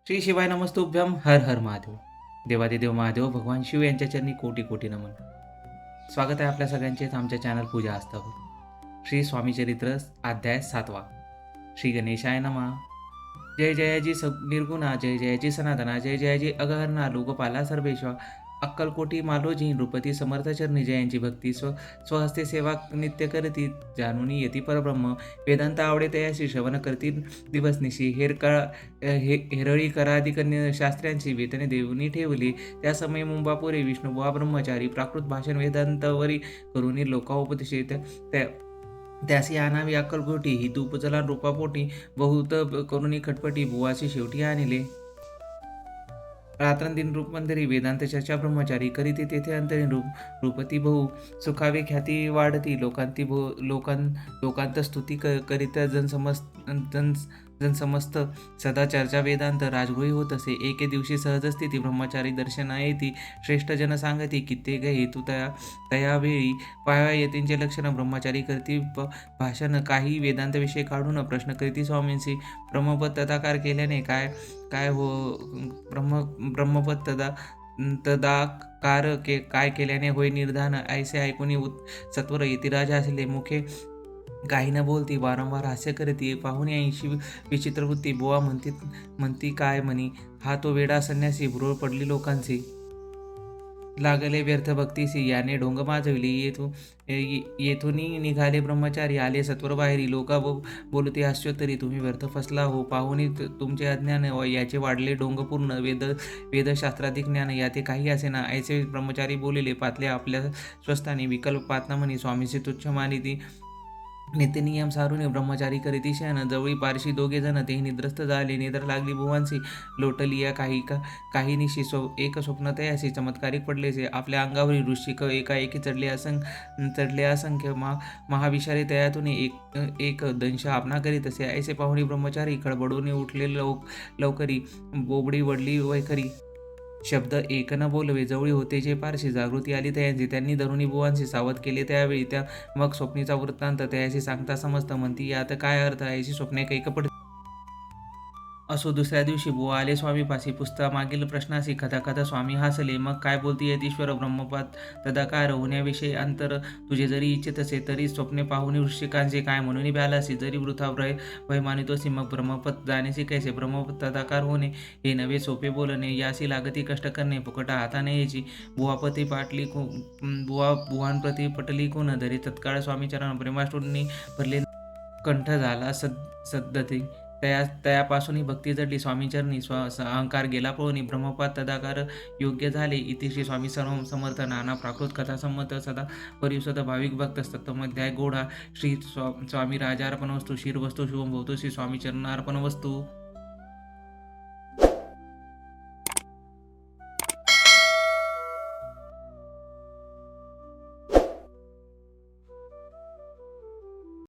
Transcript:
श्री शिवाय नमस्तुभ्यम हर हर महादेव. देवादिदेव महादेव भगवान शिव यांच्या चरणी कोटी कोटी नमन. स्वागत आहे आपल्या सगळ्यांचेच आमच्या चॅनल पूजा आस्थावर. श्री स्वामी चरित्र अध्याय 7वा. श्री गणेशाय नमः. जय जयाजी निर्गुणा, जय जयाजी सनातना, जय जयाजी अगहरणा, लोकपाला सर्वेश्वर, अक्कलकोटी मालोजी, नृपती समर्थ चरणी जयांची भक्ती स्वहस्ते सेवा नित्य करती, जानुनी यती परब्रह्म, वेदांत आवडे तयाशी श्रवण करती दिवसनिशी, हेरळी कराधिक शास्त्र्यांची वेतने देवनी ठेवली, त्या समय मुंबापुरे विष्णुबुवा ब्रह्मचारी, प्राकृत भाषण वेदांतवरी करुणी लोकाउपदेशे, त्यासी आणावी अक्कलकोटी, ही तुपचला रूपापोटी, बहुत करुणी खटपटी, बुवासी शेवटी आणले. रात्रंदिन रूपमंदिरी वेदांत चर्चा ब्रह्मचारी करीती, तेथे अंतरी रूपती बहु सुखावे ख्याती वाढती, लोकांत स्तुती करीत जनसमस्त सदा चर्चा वेदांत राजगृही होत असे. एके दिवशी सहज स्थिती ब्रह्मचारी दर्शना येती, श्रेष्ठ जन सांगती, कित्येक हेतू तयावेळी पाहाव्या येतींचे लक्षण, ब्रह्मचारी करती भाषण, काही वेदांतविषयी काढून प्रश्न करीती स्वामींशी. ब्रह्मपद तदाकार केल्याने काय हो, ब्रह्मपद तदाकार काय केल्याने होय निर्धान, ऐसे ऐकून सत्वर यतिराज असले, मुखे काही न बोलती, वारंवार हास्य करती, पाहुणे ऐंशी विचित्र वृत्ती, बुवा म्हणती काय म्हणी, हा तो वेडा संन्यासी, भुरळ पडली लोकांची, लागले व्यर्थ भक्तीसी, याने ढोंग माजविली, येथून निघाले ब्रह्मचारी, आले सत्वर बाहेरी, लोका बोलते हास्योत्तरी, तुम्ही व्यर्थ फसला हो, पाहुणे तुमचे अज्ञान, याचे वाढले ढोंग पूर्ण, वेदशास्त्राधिक ज्ञान याते काही असे ना, ऐसे ब्रह्मचारी बोलिले, पातले आपल्या स्वस्थानी, विकल्प पातना म्हणी, स्वामीचे तुच्छ मानिती, नित्यनियम सारून ब्रह्मचारी करीती शयन, जवळी पारशी दोघे जण, तेही निद्रस्त झाले, निद्र लागली भुवांसी, लोटली या काही निशी, एक स्वप्न तयासी, चमत्कारिक पडलेसे, आपल्या अंगावरील वृश्चिक एकाएकी चढले असंख्य, महाविषारी तयातून एक दंश आपणा करीत असे, ऐसे पाहुणी ब्रह्मचारी खडबडून उठले लवकरी, बोबडी वडली वैखरी, शब्द एक न बोलवे, जवळी होते जे पारशी, जागृती आली तयांची, त्यांनी धरुणी बुवांशी सावध केले त्यावेळी, त्या मग स्वप्नीचा वृत्तांत तयाशी सांगता समजत, म्हणती यात काय अर्थ, ऐशी स्वप्ने कैक पडते. असो दुसऱ्या दिवशी बुवा आले स्वामीपाशी, पुस्तका मागील प्रश्नासी, कथा स्वामी हसले, मग काय बोलती यतीश्वर, ब्रह्मपाद तदाकार होण्याविषयी अंतर तुझे जरी इच्छित असे, तरी स्वप्ने पाहुणी वृश्चिकांचे काय म्हणून ब्यालासी, जरी वृथा भय मानितोसी, मग ब्रह्मपद जाणेसी कैसे, ब्रह्मपद तदाकार होणे हे नवे सोपे बोलणे, यासी लागती कष्ट करणे, फुकटा हाताने यायची, बुवांप्रती पटली कोण, धरी तत्काळ स्वामीचरण प्रेमाष्टूंनी भरले कंठ झाला सद्दती, तयापासूनही भक्ती जडली, स्वामीचरणी अहंकार गेला पळून, ब्रह्मपाद तदाकार योग्य झाले. इति श्री स्वामी सर्व समर्थ नाना प्राकृत कथा संमत सदा परिसद भाविक भक्त सप्तमध्याय गोडा. श्री स्वामी राजार्पण वस्तू, शिरवस्तू शुभम भवतु, श्री स्वामी चरणार्पण वस्तू.